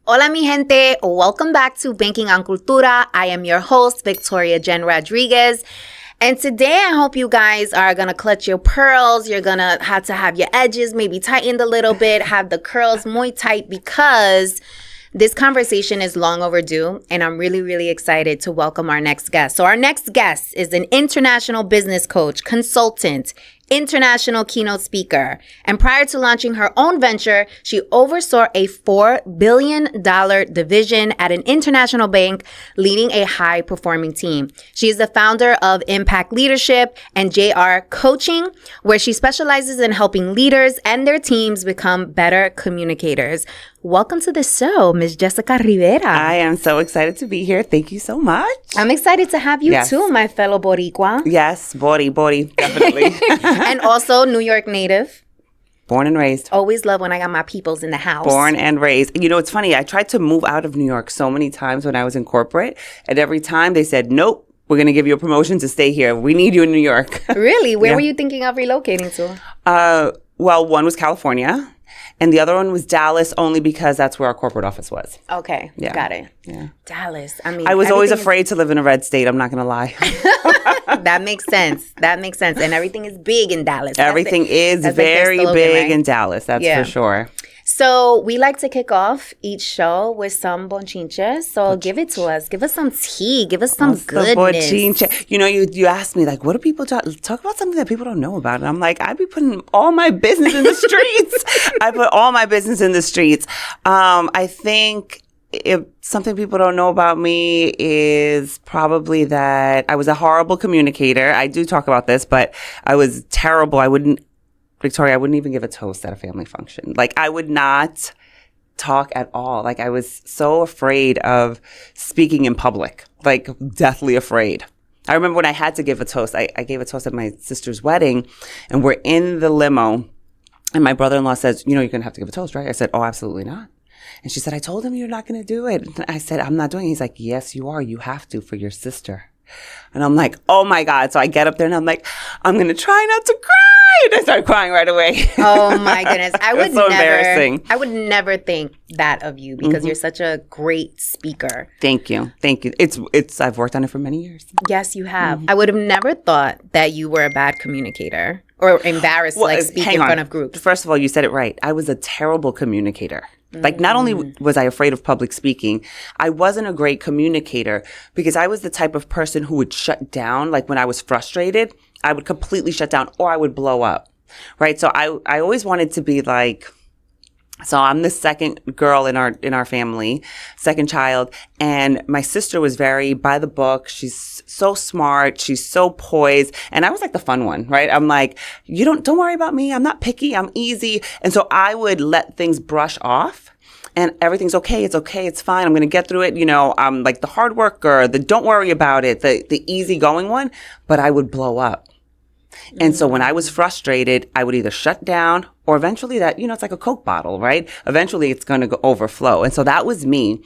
Hola, mi gente. Welcome back to Banking on Cultura. I am your host, Victoria Jen Rodriguez. And today, I hope you guys are going to clutch your pearls. You're going to have your edges maybe tightened a little bit, have the curls muy tight, because this conversation is long overdue, and I'm really, really excited to welcome our next guest. So our next guest is an international business coach, consultant, international keynote speaker. And prior to launching her own venture, she oversaw a $4 billion division at an international bank, leading a high-performing team. She is the founder of Impact Leadership and JR Coaching, where she specializes in helping leaders and their teams become better communicators. Welcome to the show, Ms. Jessica Rivera. I am so excited to be here. Thank you so much. I'm excited to have you too, my fellow Boricua. Yes, Bori, definitely. And also New York native. Born and raised. Always love when I got my peoples in the house. Born and raised. You know, it's funny. I tried to move out of New York so many times when I was in corporate. And every time they said, nope, we're going to give you a promotion to stay here. We need you in New York. Really? Where were you thinking of relocating to? Well, one was California. And the other one was Dallas, only because that's where our corporate office was. Okay. Yeah. Got it. Yeah. Dallas. I was always afraid to live in a red state. I'm not going to lie. That makes sense. And everything is big in Dallas. Everything is very big in Dallas. That's for sure. So we like to kick off each show with some bonchinches. So give it to us. Give us some tea. Give us some goodness. Bonchinche. You know, you asked me, like, what do people talk about something that people don't know about? And I'm like, I be putting all my business in the streets. I put all my business in the streets. I think if something people don't know about me is probably that I was a horrible communicator. I do talk about this, but I was terrible. Victoria, I wouldn't even give a toast at a family function. Like, I would not talk at all. Like, I was so afraid of speaking in public, like deathly afraid. I remember when I had to give a toast, I gave a toast at my sister's wedding, and we're in the limo, and my brother-in-law says, you know, you're going to have to give a toast, right? I said, oh, absolutely not. And she said, I told him you're not going to do it. And I said, I'm not doing it. He's like, yes, you are. You have to for your sister. And I'm like, oh my God. So I get up there and I'm like, I'm going to try not to cry. And I start crying right away. Oh my goodness. Embarrassing. I would never think that of you because you're such a great speaker. Thank you. I've worked on it for many years. Yes, you have. I would have never thought that you were a bad communicator or embarrassed speaking in front of groups. First of all, you said it right. I was a terrible communicator. Like, not only was I afraid of public speaking, I wasn't a great communicator because I was the type of person who would shut down. Like, when I was frustrated, I would completely shut down or I would blow up, right? So I always wanted to be like, so I'm the second girl in our family, second child, and my sister was very by the book. She's so smart, she's so poised, and I was like the fun one, right? I'm like, don't worry about me. I'm not picky. I'm easy. And so I would let things brush off. And everything's okay. It's okay. It's fine. I'm going to get through it. You know, I'm like the hard worker, the don't worry about it, the easygoing one, but I would blow up. And so when I was frustrated, I would either shut down or eventually that, you know, it's like a Coke bottle, right? Eventually it's going to overflow. And so that was me.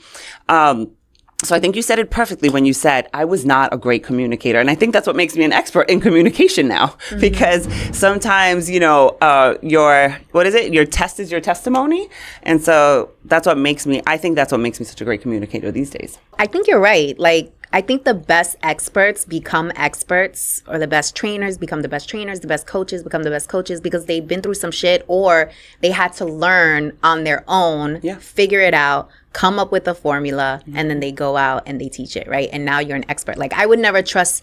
So I think you said it perfectly when you said I was not a great communicator. And I think that's what makes me an expert in communication now, because sometimes, you know, your test is your testimony. And so that's what makes me such a great communicator these days. I think you're right. Like, I think the best experts become experts, or the best trainers become the best trainers, the best coaches become the best coaches because they've been through some shit or they had to learn on their own, figure it out, come up with a formula, and then they go out and they teach it, right? And now you're an expert. Like, I would never trust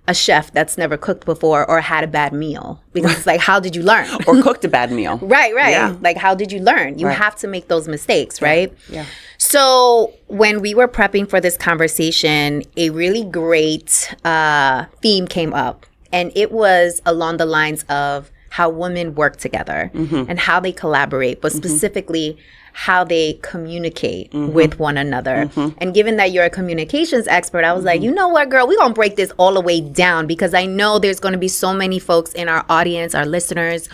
a chef that's never cooked before or had a bad meal because it's like, how did you learn? Or cooked a bad meal. Right. Yeah. Like, how did you learn? You have to make those mistakes, right? Yeah. So when we were prepping for this conversation, a really great theme came up, and it was along the lines of how women work together and how they collaborate, but specifically how they communicate with one another. And given that you're a communications expert, I was like, you know what, girl, we're going to break this all the way down because I know there's going to be so many folks in our audience, our listeners,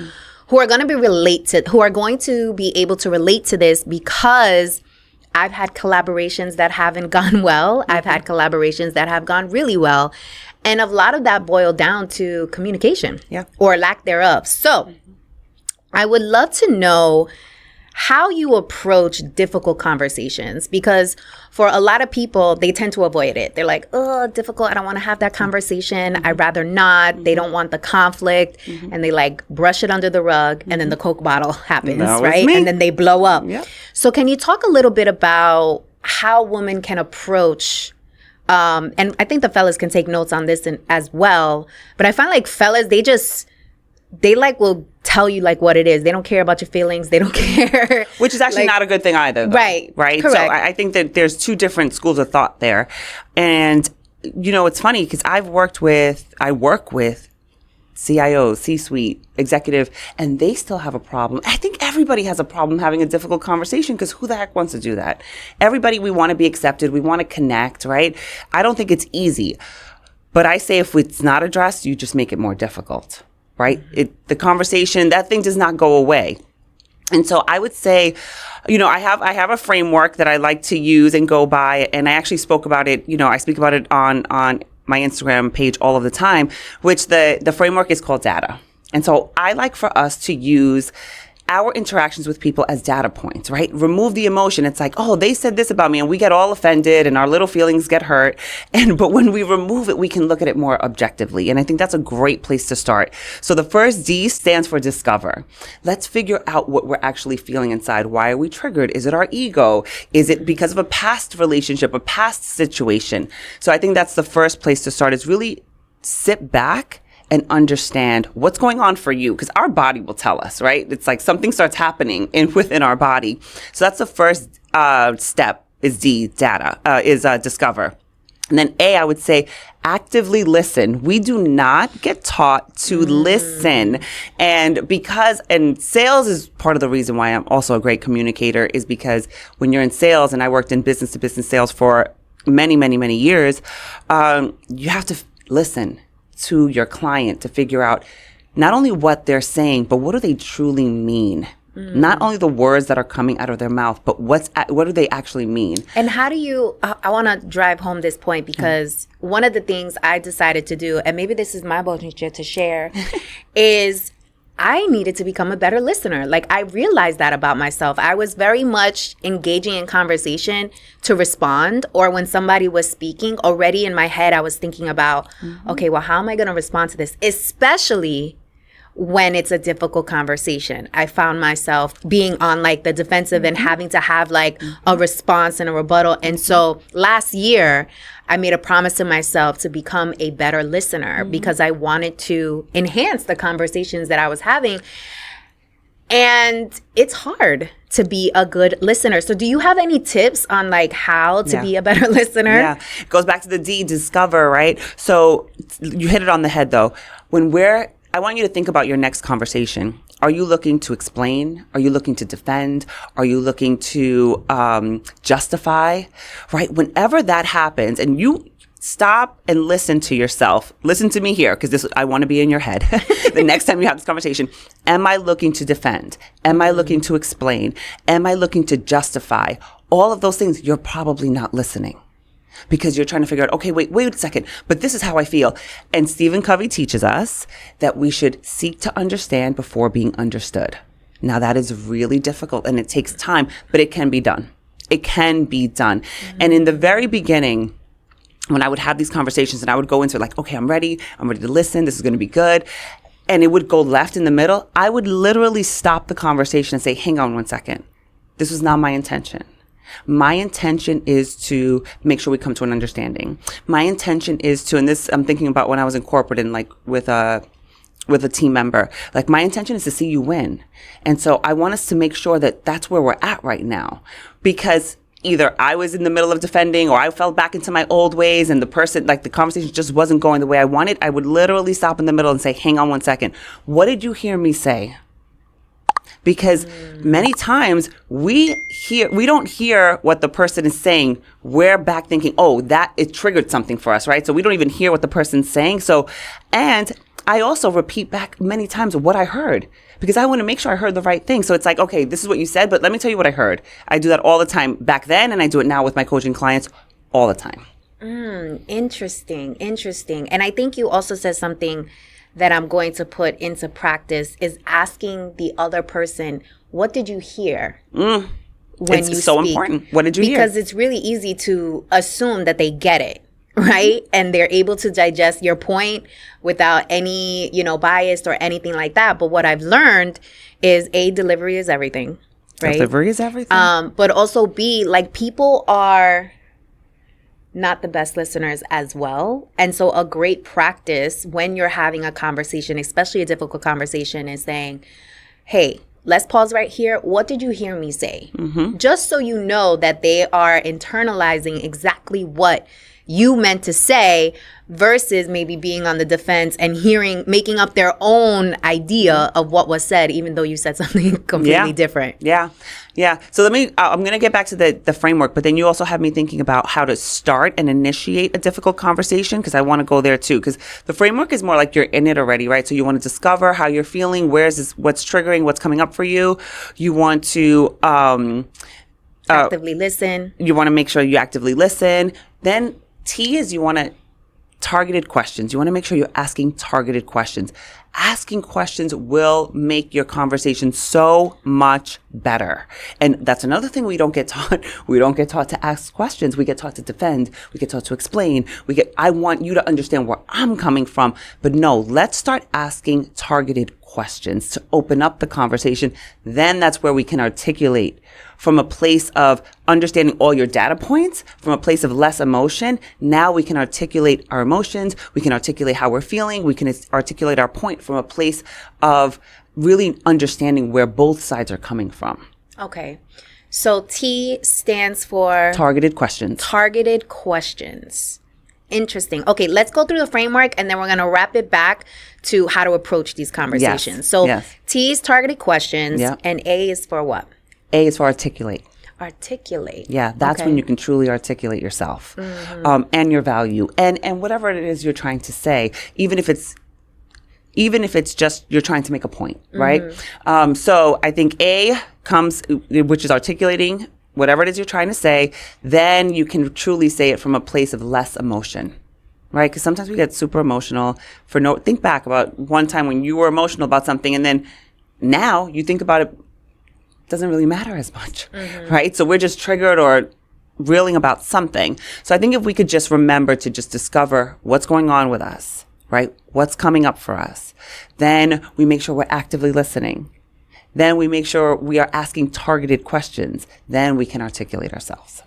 who are going to be able to relate to this because I've had collaborations that haven't gone well. I've had collaborations that have gone really well. And a lot of that boiled down to communication or lack thereof. So I would love to know how you approach difficult conversations, because for a lot of people, they tend to avoid it. They're like, oh, difficult. I don't want to have that conversation. I'd rather not. They don't want the conflict, and they like brush it under the rug, and then the Coke bottle happens, right? And then they blow up. Yep. So can you talk a little bit about how women can approach, and I think the fellas can take notes on this as well, but I find like fellas, they like will tell you like what it is. They don't care about your feelings. They don't care. Which is actually not a good thing either. Though, right. Right. Correct. So I think that there's two different schools of thought there. And, it's funny because I work with CIOs, C-suite, executive, and they still have a problem. I think everybody has a problem having a difficult conversation because who the heck wants to do that? Everybody, we want to be accepted. We want to connect, right? I don't think it's easy. But I say if it's not addressed, you just make it more difficult. Right? The conversation, that thing does not go away. And so I would say, I have a framework that I like to use and go by, and I actually spoke about it, I speak about it on my Instagram page all of the time, which the framework is called data. And so I like for us to use our interactions with people as data points, right? Remove the emotion. It's like, oh, they said this about me, and we get all offended and our little feelings get hurt. But when we remove it, we can look at it more objectively. And I think that's a great place to start. So the first D stands for discover. Let's figure out what we're actually feeling inside. Why are we triggered? Is it our ego? Is it because of a past relationship, a past situation? So I think that's the first place to start, is really sit back and understand what's going on for you, because our body will tell us, right? It's like something starts happening within our body. So that's the first step, is D, data, is discover. And then A, I would say actively listen. We do not get taught to listen. And sales is part of the reason why I'm also a great communicator, is because when you're in sales, and I worked in business to business sales for many, many, many years, you have to listen to your client to figure out not only what they're saying, but what do they truly mean? Not only the words that are coming out of their mouth, but what do they actually mean? And how do you, I want to drive home this point, because one of the things I decided to do, and maybe this is my bullshit to share, is I needed to become a better listener. Like, I realized that about myself. I was very much engaging in conversation to respond, or when somebody was speaking, already in my head, I was thinking about, okay, well, how am I going to respond to this? Especially when it's a difficult conversation. I found myself being on like the defensive and having to have like a response and a rebuttal. And so last year, I made a promise to myself to become a better listener, because I wanted to enhance the conversations that I was having. And it's hard to be a good listener. So do you have any tips on like how to be a better listener? Yeah, it goes back to the D, discover, right? So you hit it on the head though. I want you to think about your next conversation. Are you looking to explain? Are you looking to defend? Are you looking to justify? Right? Whenever that happens, and you stop and listen to yourself, listen to me here, because I want to be in your head. The next time you have this conversation, am I looking to defend? Am I looking to explain? Am I looking to justify? All of those things, you're probably not listening. Because you're trying to figure out, okay, wait a second, but this is how I feel. And Stephen Covey teaches us that we should seek to understand before being understood. Now, that is really difficult and it takes time, but it can be done. It can be done. And in the very beginning, when I would have these conversations and I would go into like, okay, I'm ready to listen, this is going to be good. And it would go left in the middle. I would literally stop the conversation and say, hang on one second. This was not my intention. My intention is to make sure we come to an understanding. My intention is to, and this I'm thinking about when I was in corporate and like with a team member, like my intention is to see you win. And so I want us to make sure that that's where we're at right now, because either I was in the middle of defending or I fell back into my old ways and the conversation just wasn't going the way I wanted. I would literally stop in the middle and say, hang on one second. What did you hear me say? Because many times we don't hear what the person is saying. We're back thinking, oh, it triggered something for us, right? So we don't even hear what the person's saying. And I also repeat back many times what I heard, because I want to make sure I heard the right thing. So it's like, okay, this is what you said, but let me tell you what I heard. I do that all the time back then, and I do it now with my coaching clients all the time. Interesting. And I think you also said something that I'm going to put into practice is asking the other person, what did you hear when It's you so speak? important. What did you hear? Because it's really easy to assume that they get it, right? And they're able to digest your point without any, bias or anything like that. But what I've learned is A, delivery is everything, right? Delivery is everything. But also B, like, people are not the best listeners as well. And so a great practice when you're having a conversation, especially a difficult conversation, is saying, hey, let's pause right here. What did you hear me say? Just so you know that they are internalizing exactly what you meant to say versus maybe being on the defense and making up their own idea of what was said, even though you said something completely different. Yeah. So I'm going to get back to the framework, but then you also have me thinking about how to start and initiate a difficult conversation, because I want to go there too, because the framework is more like you're in it already, right? So you want to discover how you're feeling, what's triggering, what's coming up for you. You want to Actively listen. You want to make sure you actively listen. Then T is you want to targeted questions. You want to make sure you're asking targeted questions. Asking questions will make your conversation so much better. And that's another thing we don't get taught. We don't get taught to ask questions. We get taught to defend. We get taught to explain. I want you to understand where I'm coming from. But no, let's start asking targeted questions to open up the conversation. Then that's where we can articulate from a place of understanding all your data points, from a place of less emotion. Now we can articulate our emotions. We can articulate how we're feeling. We can articulate our point from a place of really understanding where both sides are coming from. Okay. So T stands for? Targeted questions. Targeted questions. Interesting. Okay, let's go through the framework and then we're going to wrap it back to how to approach these conversations. Yes. So Yes. T is targeted questions, Yeah. and A is for what? A is for articulate. Articulate. Yeah, that's Okay. when you can truly articulate yourself and your value and whatever it is you're trying to say, even if it's just you're trying to make a point, right? So I think A comes, which is articulating whatever it is you're trying to say. Then you can truly say it from a place of less emotion, right? Because sometimes we get super emotional think back about one time when you were emotional about something, and then now you think about it, doesn't really matter as much, right? So we're just triggered or reeling about something. So I think if we could just remember to just discover what's going on with us, right? What's coming up for us. Then we make sure we're actively listening. Then we make sure we are asking targeted questions. Then we can articulate ourselves.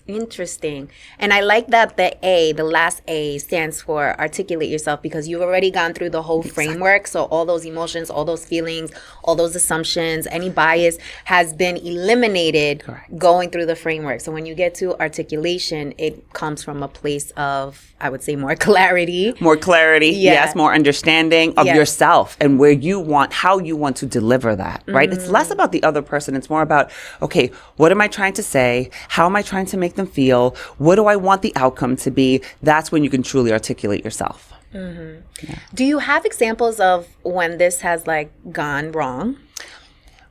Interesting. And I like that the last A stands for articulate yourself, because you've already gone through the whole framework. So all those emotions, all those feelings, all those assumptions, any bias has been eliminated. Correct. Going through the framework. So when you get to articulation, it comes from a place of, I would say, more clarity. More clarity, Yeah. yes, more understanding of Yes. yourself and how you want to deliver that, right? It's less about the other person. It's more about, okay, what am I trying to say? How am I trying to make them feel? What do I want the outcome to be? That's when you can truly articulate yourself. Do you have examples of when this has gone wrong?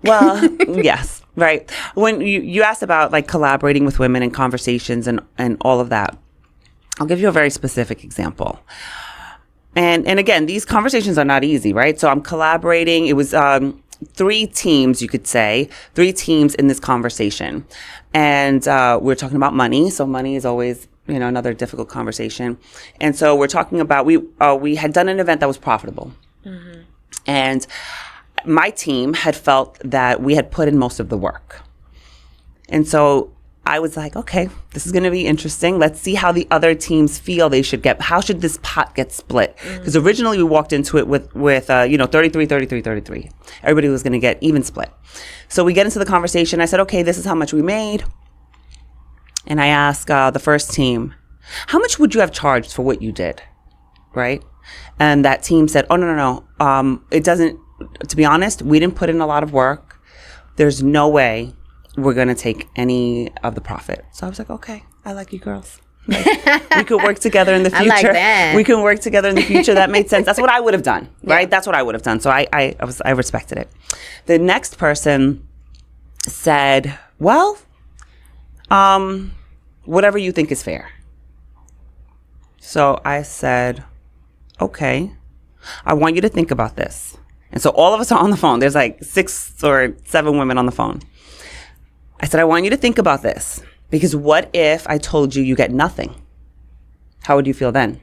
Well, yes, right. When you asked about collaborating with women in conversations and all of that, I'll give you a very specific example. And again, these conversations are not easy, right? So I'm collaborating. It was 3 teams, you could say, 3 teams in this conversation. And we're talking about money. So money is always, another difficult conversation. And so we're talking about, we had done an event that was profitable. And my team had felt that we had put in most of the work. And so I was like, okay, this is going to be interesting. Let's see how the other teams feel how should this pot get split? Because originally we walked into it with 33, 33, 33. Everybody was going to get even split. So we get into the conversation. I said, okay, this is how much we made. And I asked the first team, how much would you have charged for what you did? Right? And that team said, oh, no. It doesn't, to be honest, we didn't put in a lot of work. There's no way we're going to take any of the profit. So I was like, okay, I like you girls. We could work together in the future. I like that. We can work together in the future. That made sense. That's what I would have done, right? Yeah. That's what I would have done. So I respected it. The next person said, well, whatever you think is fair. So I said, okay, I want you to think about this. And so all of us are on the phone. There's like 6 or 7 women on the phone. I said, I want you to think about this, because what if I told you you get nothing? How would you feel then?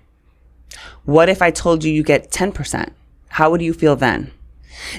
What if I told you you get 10%? How would you feel then?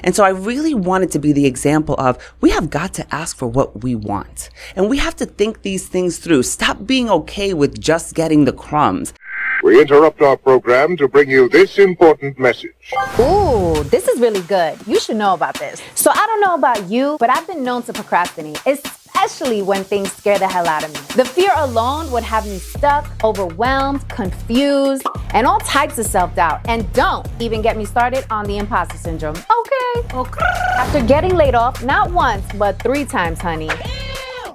And so I really wanted to be the example of, we have got to ask for what we want. And we have to think these things through. Stop being okay with just getting the crumbs. We interrupt our program to bring you this important message. Ooh, this is really good. You should know about this. So I don't know about you, but I've been known to procrastinate, especially when things scare the hell out of me. The fear alone would have me stuck, overwhelmed, confused, and all types of self-doubt. And don't even get me started on the imposter syndrome. Okay. After getting laid off, not once, but 3 times, honey,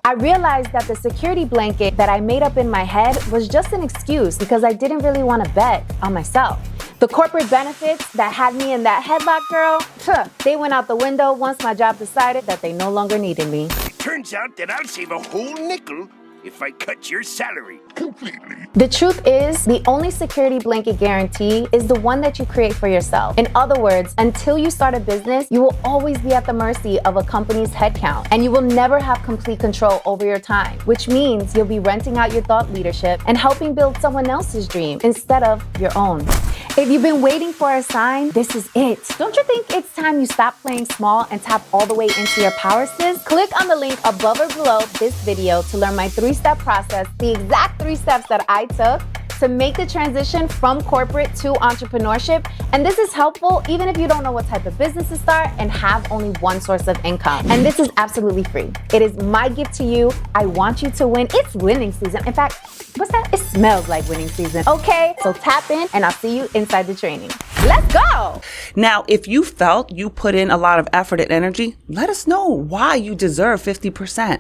I realized that the security blanket that I made up in my head was just an excuse because I didn't really want to bet on myself. The corporate benefits that had me in that headlock, girl, they went out the window once my job decided that they no longer needed me. Turns out that I'll save a whole nickel if I cut your salary completely. The truth is, the only security blanket guarantee is the one that you create for yourself. In other words, until you start a business, you will always be at the mercy of a company's headcount, and you will never have complete control over your time, which means you'll be renting out your thought leadership and helping build someone else's dream instead of your own. If you've been waiting for a sign, this is it. Don't you think it's time you stop playing small and tap all the way into your power, sis? Click on the link above or below this video to learn my 3-step process, the exact 3 steps that I took to make the transition from corporate to entrepreneurship. And this is helpful even if you don't know what type of business to start and have only one source of income. And this is absolutely free. It is my gift to you. I want you to win. It's winning season. In fact, what's that? It smells like winning season. Okay, so tap in and I'll see you inside the training. Let's go. Now, if you felt you put in a lot of effort and energy, let us know why you deserve 50%.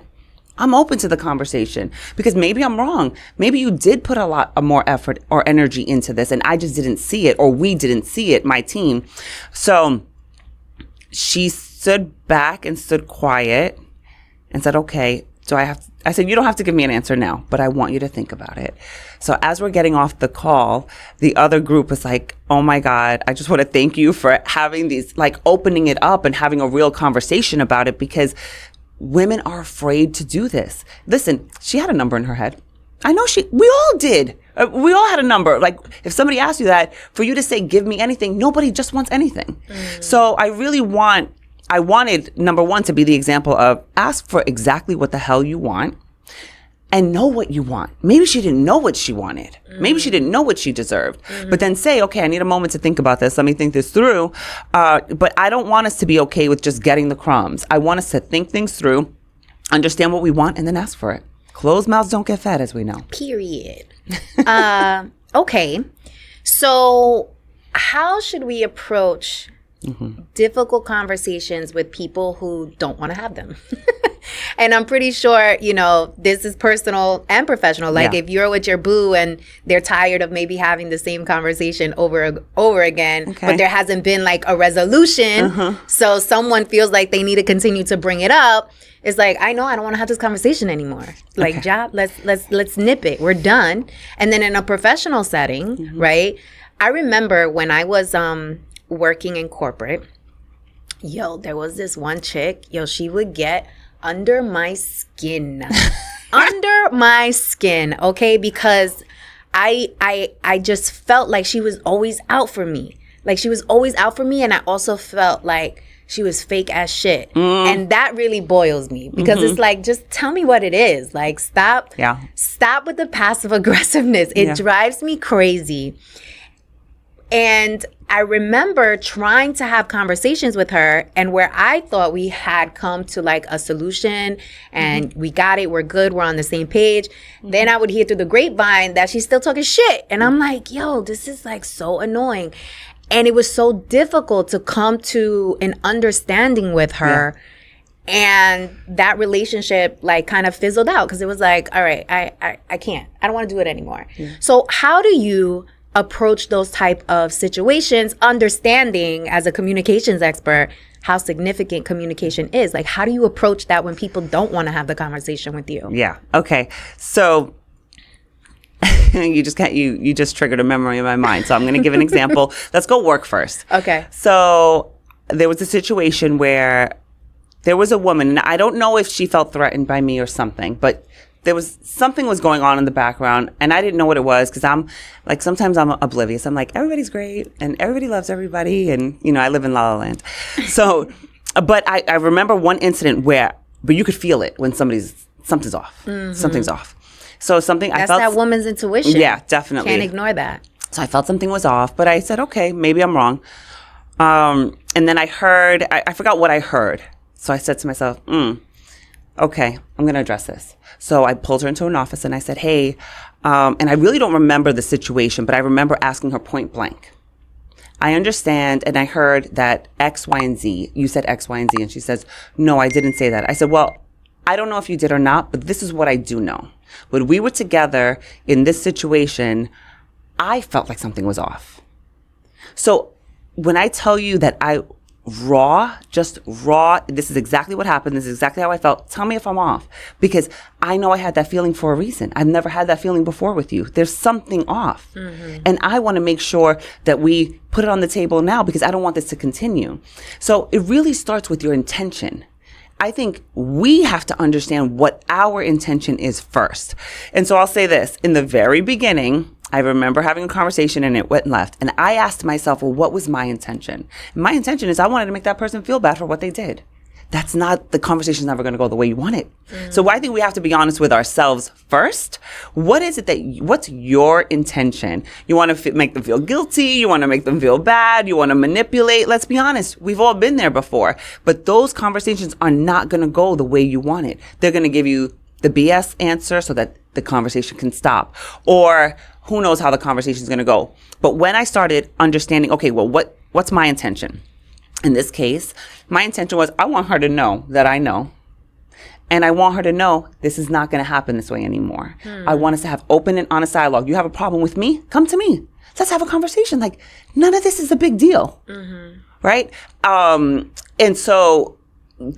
I'm open to the conversation because maybe I'm wrong. Maybe you did put a lot more effort or energy into this and I just didn't see it, or we didn't see it, my team. So she stood back and stood quiet and said, okay, I said, you don't have to give me an answer now, but I want you to think about it. So as we're getting off the call, the other group was like, oh my God, I just want to thank you for having these, like opening it up and having a real conversation about it, because women are afraid to do this. Listen, she had a number in her head. I know we all did. We all had a number. Like if somebody asked you that, for you to say, give me anything, nobody just wants anything. So I wanted, number one, to be the example of ask for exactly what the hell you want and know what you want. Maybe she didn't know what she wanted. Maybe she didn't know what she deserved. But then say, okay, I need a moment to think about this. Let me think this through. But I don't want us to be okay with just getting the crumbs. I want us to think things through, understand what we want, and then ask for it. Closed mouths don't get fed, as we know. Period. Okay. So how should we approach difficult conversations with people who don't want to have them? And I'm pretty sure, this is personal and professional. Like if you're with your boo and they're tired of maybe having the same conversation over again, but there hasn't been like a resolution. So someone feels like they need to continue to bring it up. It's like, I know I don't want to have this conversation anymore. Like, let's nip it. We're done. And then in a professional setting, right? I remember when I was working in corporate, there was this one chick, she would get under my skin. Under my skin, okay? Because I just felt like she was always out for me. Like she was always out for me, and I also felt like she was fake as shit. And that really boils me because it's like, just tell me what it is. Like stop with the passive aggressiveness. It drives me crazy. And I remember trying to have conversations with her, and where I thought we had come to like a solution and we got it, we're good, we're on the same page. Then I would hear through the grapevine that she's still talking shit. And I'm like, this is like so annoying. And it was so difficult to come to an understanding with her. And that relationship like kind of fizzled out because it was like, all right, I can't. I don't want to do it anymore. So how do you approach those type of situations, understanding as a communications expert how significant communication is? Like, how do you approach that when people don't want to have the conversation with you? Yeah. Okay. So You just can't. You just triggered a memory in my mind. So I'm going to give an example. Let's go work first. Okay. So there was a situation where there was a woman, and I don't know if she felt threatened by me or something, but something was going on in the background, and I didn't know what it was because I'm like, sometimes I'm oblivious. I'm like, everybody's great and everybody loves everybody, and I live in La La Land. So, but I remember one incident but you could feel it when something's off. Mm-hmm. Something's off. So I felt that woman's intuition. Yeah, definitely. Can't ignore that. So I felt something was off, but I said, okay, maybe I'm wrong. And then I heard, I forgot what I heard. So I said to myself, okay, I'm going to address this. So I pulled her into an office and I said, hey, and I really don't remember the situation, but I remember asking her point blank. I understand, and I heard that X, Y, and Z. You said X, Y, and Z. And she says, no, I didn't say that. I said, well, I don't know if you did or not, but this is what I do know. When we were together in this situation, I felt like something was off. So when I tell you that just raw, this is exactly what happened. This is exactly how I felt. Tell me if I'm off, because I know I had that feeling for a reason. I've never had that feeling before with you. There's something off. Mm-hmm. And I want to make sure that we put it on the table now, because I don't want this to continue. So it really starts with your intention. I think we have to understand what our intention is first. And so I'll say this. In the very beginning, I remember having a conversation and it went left. And I asked myself, well, what was my intention? And my intention is I wanted to make that person feel bad for what they did. The conversation's never going to go the way you want it. Mm. So I think we have to be honest with ourselves first. What's your intention? You want to make them feel guilty? You want to make them feel bad? You want to manipulate? Let's be honest. We've all been there before. But those conversations are not going to go the way you want it. They're going to give you the BS answer so that the conversation can stop. Or who knows how the conversation is going to go. But when I started understanding, okay, well, what's my intention? In this case, my intention was I want her to know that I know. And I want her to know this is not going to happen this way anymore. I want us to have open and honest dialogue. You have a problem with me? Come to me. Let's have a conversation. Like, none of this is a big deal. Mm-hmm. Right? And so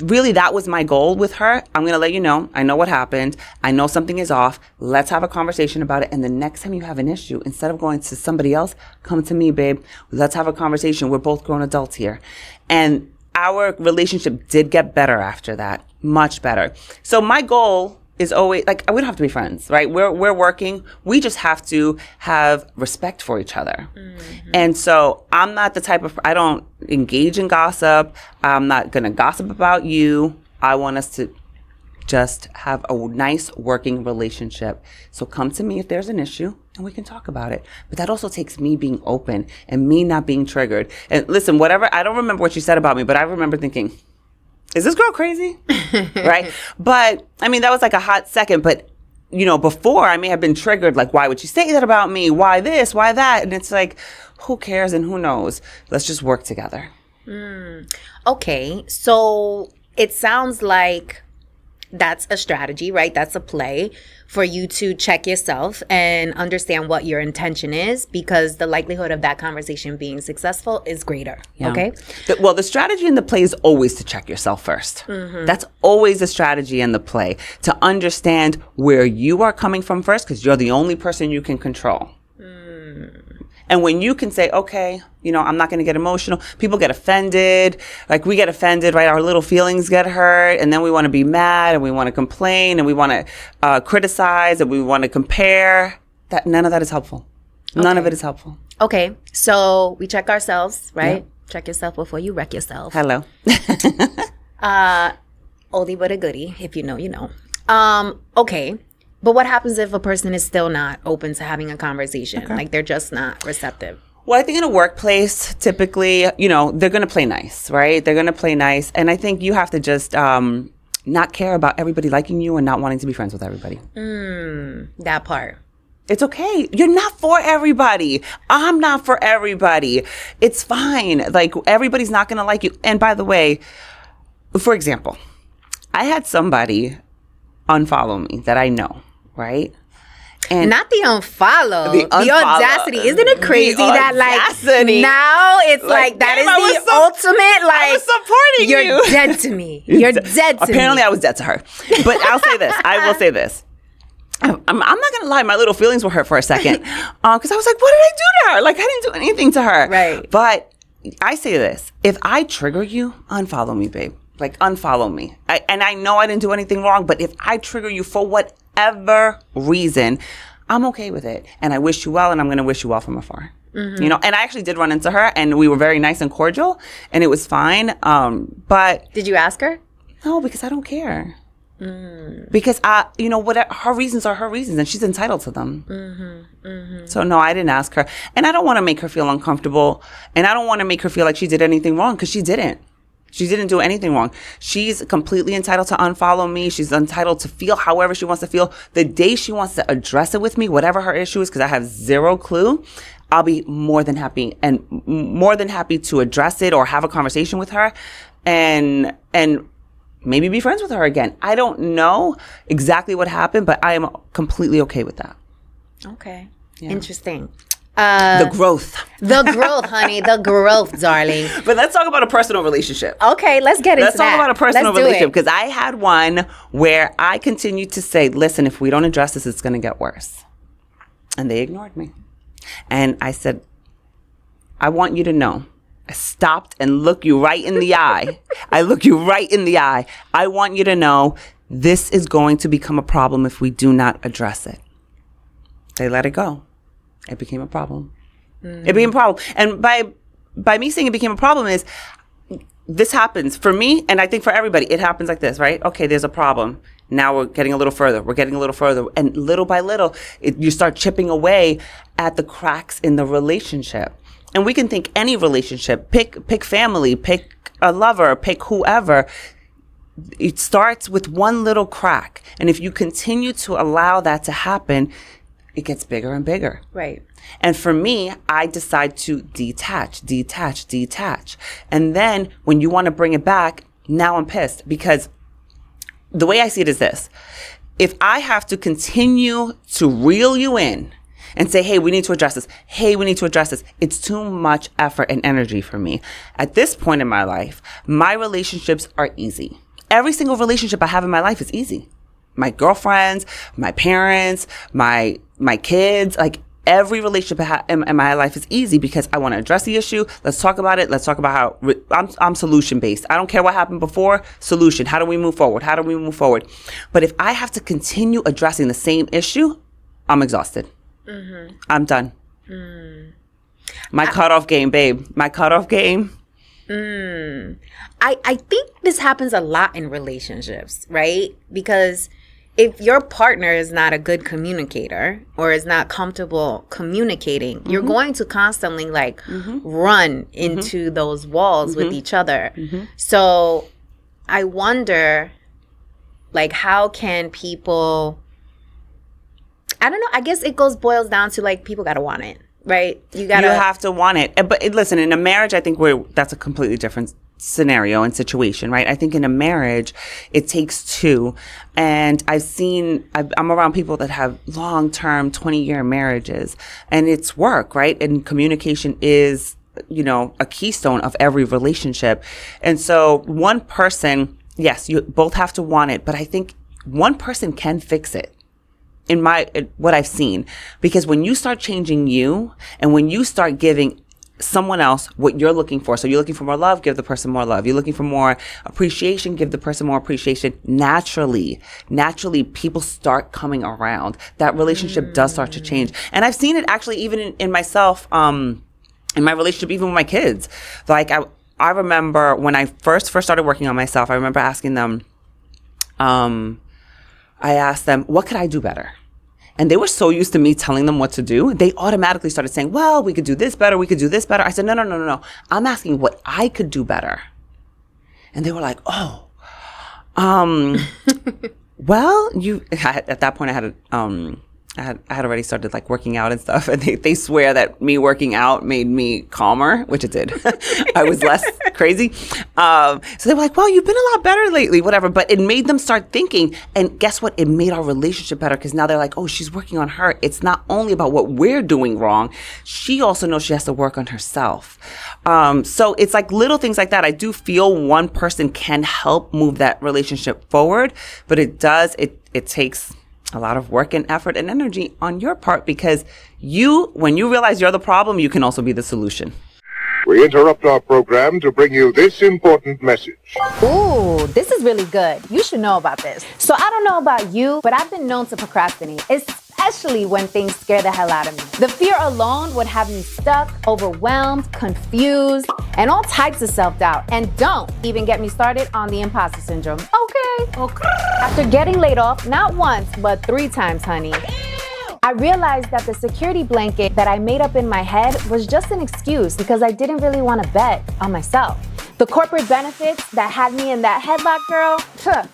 really that was my goal with her. I'm going to let you know. I know what happened. I know something is off. Let's have a conversation about it. And the next time you have an issue, instead of going to somebody else, come to me, babe. Let's have a conversation. We're both grown adults here. And our relationship did get better after that. Much better. So my goal is always, like, we don't have to be friends, right? We're working. We just have to have respect for each other. Mm-hmm. And so I'm not the type of, I don't engage in gossip. I'm not going to gossip about you. I want us to just have a nice working relationship. So come to me if there's an issue and we can talk about it. But that also takes me being open and me not being triggered. And listen, I don't remember what you said about me, but I remember thinking, is this girl crazy? Right? But I mean, that was like a hot second. But, before I may have been triggered, like, why would she say that about me? Why this? Why that? And it's like, who cares and who knows? Let's just work together. Okay. So it sounds like that's a strategy, right? That's a play for you to check yourself and understand what your intention is, because the likelihood of that conversation being successful is greater. Yeah. Okay. The strategy in the play is always to check yourself first. Mm-hmm. That's always the strategy in the play, to understand where you are coming from first, because you're the only person you can control. And when you can say, okay, I'm not going to get emotional. People get offended. Like, we get offended, right? Our little feelings get hurt. And then we want to be mad and we want to complain and we want to criticize and we want to compare. None of that is helpful. None of it is helpful. Okay. So we check ourselves, right? Yep. Check yourself before you wreck yourself. Hello. Oldie but a goodie. If you know, you know. Okay. But what happens if a person is still not open to having a conversation? Okay. Like, they're just not receptive? Well, I think in a workplace, typically, they're going to play nice, right? They're going to play nice. And I think you have to just not care about everybody liking you and not wanting to be friends with everybody. That part. It's okay. You're not for everybody. I'm not for everybody. It's fine. Like, everybody's not going to like you. And by the way, for example, I had somebody unfollow me that I know. Right? And not the unfollow. The audacity. Isn't it crazy that, like, now it's like that is the ultimate, like, I was supporting you. You're dead to me. You're dead to me. Apparently I was dead to her. But I'll say this. I will say this. I'm not going to lie. My little feelings were hurt for a second. Because I was like, what did I do to her? Like, I didn't do anything to her. Right. But I say this. If I trigger you, unfollow me, babe. Like, unfollow me. And I know I didn't do anything wrong, but if I trigger you for whatever reason, I'm okay with it. And I wish you well, and I'm going to wish you well from afar. Mm-hmm. You know, and I actually did run into her, and we were very nice and cordial, and it was fine. But did you ask her? No, because I don't care. Because whatever her reasons are her reasons, and she's entitled to them. So no, I didn't ask her, and I don't want to make her feel uncomfortable, and I don't want to make her feel like she did anything wrong, because she didn't. She didn't do anything wrong. She's completely entitled to unfollow me. She's entitled to feel however she wants to feel. The day she wants to address it with me, whatever her issue is, because I have zero clue, I'll be more than happy to address it or have a conversation with her, and maybe be friends with her again. I don't know exactly what happened, but I am completely okay with that. Okay. Yeah. Interesting. The growth. The growth, honey. The growth, darling. But let's talk about a personal relationship. Okay, let's get into that. Let's talk about a personal relationship, because I had one where I continued to say, listen, if we don't address this, it's going to get worse. And they ignored me. And I said, I want you to know. I stopped and looked you right in the eye. I look you right in the eye. I want you to know this is going to become a problem if we do not address it. They let it go. It became a problem. It became a problem. And by me saying it became a problem is, this happens for me, and I think for everybody, it happens like this, right? Okay, there's a problem. Now we're getting a little further. We're getting a little further. And little by little, you start chipping away at the cracks in the relationship. And we can think any relationship, pick family, pick a lover, pick whoever. It starts with one little crack. And if you continue to allow that to happen, it gets bigger and bigger. Right. And for me, I decide to detach. And then when you want to bring it back, now I'm pissed, because the way I see it is this. If I have to continue to reel you in and say, hey, we need to address this. Hey, we need to address this. It's too much effort and energy for me. At this point in my life, my relationships are easy. Every single relationship I have in my life is easy. My girlfriends, my parents, my kids, like every relationship in my life is easy, because I want to address the issue. Let's talk about it. Let's talk about how I'm solution based. I don't care what happened before. Solution. How do we move forward? But if I have to continue addressing the same issue, I'm exhausted. Mm-hmm. I'm done. My cutoff game, babe. My cutoff game. I think this happens a lot in relationships, right? Because if your partner is not a good communicator or is not comfortable communicating, you're going to constantly run into those walls with each other. So I wonder, how can people, I don't know, I guess it boils down to people got to want it, right? You have to want it. But listen, in a marriage, I think that's a completely different scenario and situation, right? I think in a marriage, it takes two. And I'm around people that have long-term 20-year marriages, and it's work, right? And communication is, a keystone of every relationship. And so one person, yes, you both have to want it, but I think one person can fix it. In what I've seen, because when you start changing you, and when you start giving someone else what you're looking for, so you're looking for more love, give the person more love. You're looking for more appreciation, give the person more appreciation. Naturally, people start coming around. That relationship does start to change. And I've seen it actually even in myself, in my relationship, even with my kids. I remember when I first started working on myself, I remember asking them, I asked them, what could I do better? And they were so used to me telling them what to do, they automatically started saying, well, we could do this better, we could do this better. I said, no. I'm asking what I could do better. And they were like, oh, well, at that point I had already started working out and stuff, and they swear that me working out made me calmer, which it did. I was less crazy. So they were like, well, you've been a lot better lately, whatever. But it made them start thinking, and guess what? It made our relationship better, because now they're like, oh, she's working on her. It's not only about what we're doing wrong. She also knows she has to work on herself. So it's little things like that. I do feel one person can help move that relationship forward, but it takes A lot of work and effort and energy on your part, because when you realize you're the problem, you can also be the solution. We interrupt our program to bring you this important message. Ooh, this is really good. You should know about this. So I don't know about you, but I've been known to procrastinate, especially when things scare the hell out of me. The fear alone would have me stuck, overwhelmed, confused, and all types of self-doubt. And don't even get me started on the imposter syndrome. Okay. After getting laid off, not once, but 3 times, honey, I realized that the security blanket that I made up in my head was just an excuse because I didn't really want to bet on myself. The corporate benefits that had me in that headlock, girl,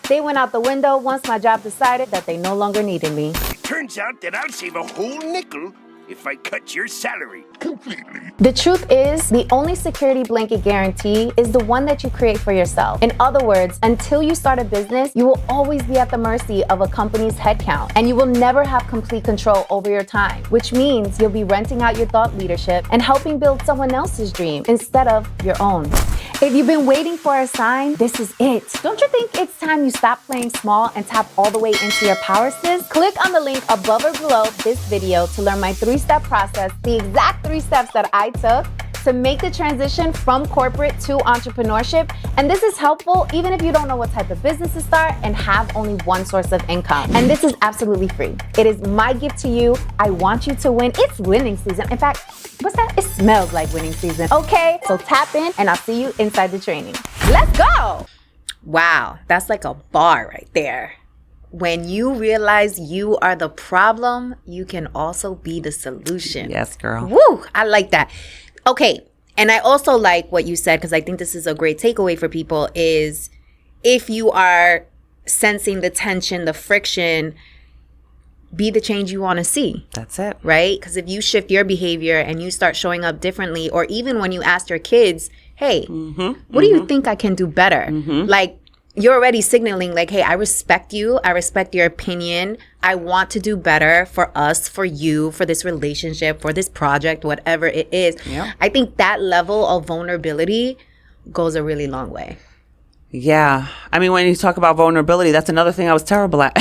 they went out the window once my job decided that they no longer needed me. It turns out that I'll save a whole nickel if I cut your salary completely. The truth is, the only security blanket guarantee is the one that you create for yourself. In other words, until you start a business, you will always be at the mercy of a company's headcount, and you will never have complete control over your time, which means you'll be renting out your thought leadership and helping build someone else's dream instead of your own. If you've been waiting for a sign, this is it. Don't you think it's time you stop playing small and tap all the way into your power, sis? Click on the link above or below this video to learn my 3-step process, the exact 3 steps that I took to make the transition from corporate to entrepreneurship. And this is helpful even if you don't know what type of business to start and have only one source of income. And this is absolutely free. It is my gift to you. I want you to win. It's winning season. In fact, what's that? It smells like winning season. Okay, so tap in and I'll see you inside the training. Let's go. Wow, that's like a bar right there. When you realize you are the problem, you can also be the solution. Yes, girl. Woo, I like that. Okay, and I also like what you said, because I think this is a great takeaway for people, is if you are sensing the tension, the friction, be the change you want to see. That's it. Right? Because if you shift your behavior and you start showing up differently, or even when you ask your kids, hey, what do you think I can do better? Like, you're already signaling like, hey, I respect you. I respect your opinion. I want to do better for us, for you, for this relationship, for this project, whatever it is. Yeah. I think that level of vulnerability goes a really long way. Yeah. I mean, when you talk about vulnerability, that's another thing I was terrible at.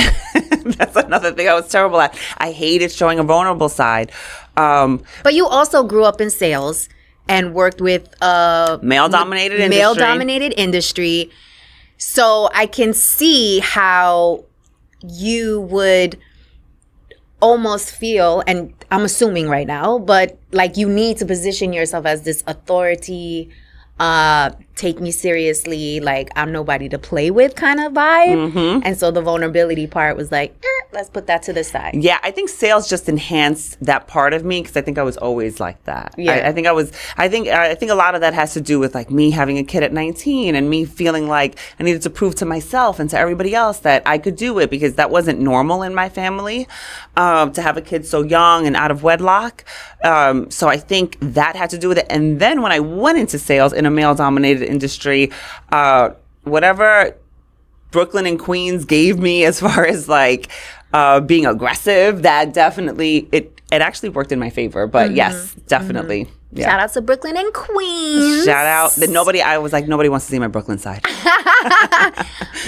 That's another thing I was terrible at. I hated showing a vulnerable side. But you also grew up in sales and worked with male-dominated industry. So I can see how you would almost feel, and I'm assuming right now, but like you need to position yourself as this authority, take me seriously, like I'm nobody to play with kind of vibe. And so the vulnerability part was like, let's put that to the side. Yeah, I think sales just enhanced that part of me because I think I was always like that. Yeah. I think a lot of that has to do with like me having a kid at 19 and me feeling like I needed to prove to myself and to everybody else that I could do it, because that wasn't normal in my family to have a kid so young and out of wedlock. So I think that had to do with it. And then when I went into sales in a male-dominated industry, whatever Brooklyn and Queens gave me as far as like being aggressive, that definitely it actually worked in my favor. But yes, definitely. Yeah. Shout out to Brooklyn and Queens. Shout out. I was like, nobody wants to see my Brooklyn side.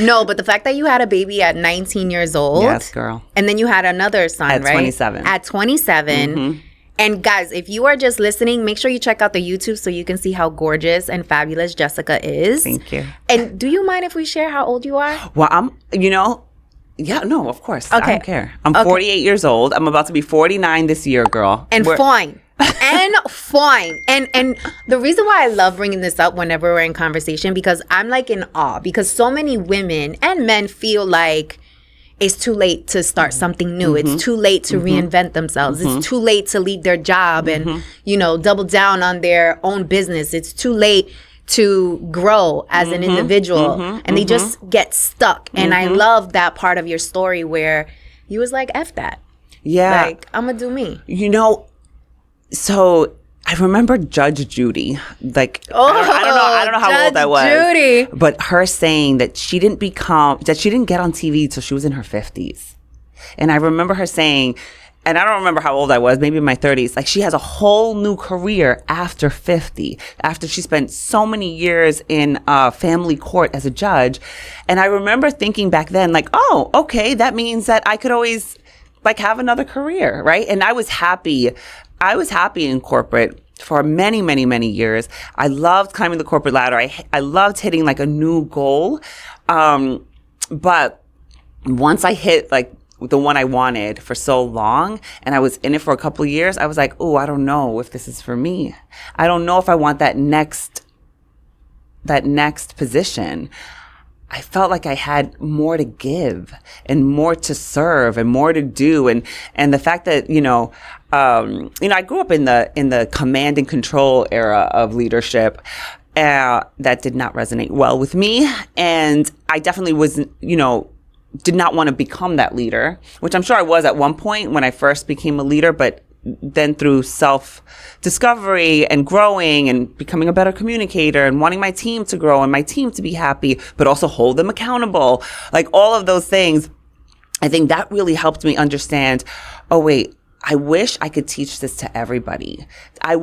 No, but the fact that you had a baby at 19 years old. Yes, girl. And then you had another son, At right? 27. At 27. And guys, if you are just listening, make sure you check out the YouTube so you can see how gorgeous and fabulous Jessica is. Thank you. And do you mind if we share how old you are? Well, yeah, no, of course. Okay. I don't care. I'm 48 years old. I'm about to be 49 this year, girl. And fine. And fine. And the reason why I love bringing this up whenever we're in conversation, because I'm like in awe, because so many women and men feel like it's too late to start something new. It's too late to reinvent themselves. It's too late to leave their job and, double down on their own business. It's too late to grow as an individual. And they just get stuck. And I love that part of your story where you was like, F that. Yeah. Like, I'm going to do me. So I remember Judge Judy. Like, I don't know how old I was. Judy. But her saying that she didn't get on TV till she was in her 50s. And I remember her saying, and I don't remember how old I was, maybe in my 30s, like she has a whole new career after 50, after she spent so many years in family court as a judge. And I remember thinking back then, like, oh, okay, that means that I could always like have another career, right? And I was happy. I was happy in corporate for many, many, many years. I loved climbing the corporate ladder. I loved hitting like a new goal. But once I hit like the one I wanted for so long, and I was in it for a couple of years, I was like, oh, I don't know if this is for me. I don't know if I want that next position. I felt like I had more to give and more to serve and more to do. And the fact that, I grew up in the command and control era of leadership. That did not resonate well with me. And I definitely was, did not want to become that leader, which I'm sure I was at one point when I first became a leader, but then through self-discovery and growing and becoming a better communicator and wanting my team to grow and my team to be happy, but also hold them accountable, like all of those things, I think that really helped me understand, oh, wait, I wish I could teach this to everybody. I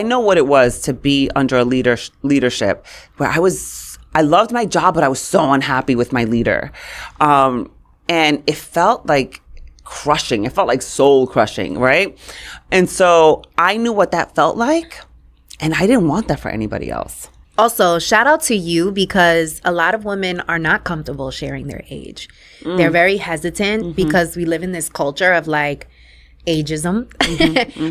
know what it was to be under a leadership where I loved my job, but I was so unhappy with my leader. And it felt like crushing. It felt like soul crushing, right? And so I knew what that felt like, and I didn't want that for anybody else. Also, shout out to you, because a lot of women are not comfortable sharing their age. They're very hesitant because we live in this culture of like ageism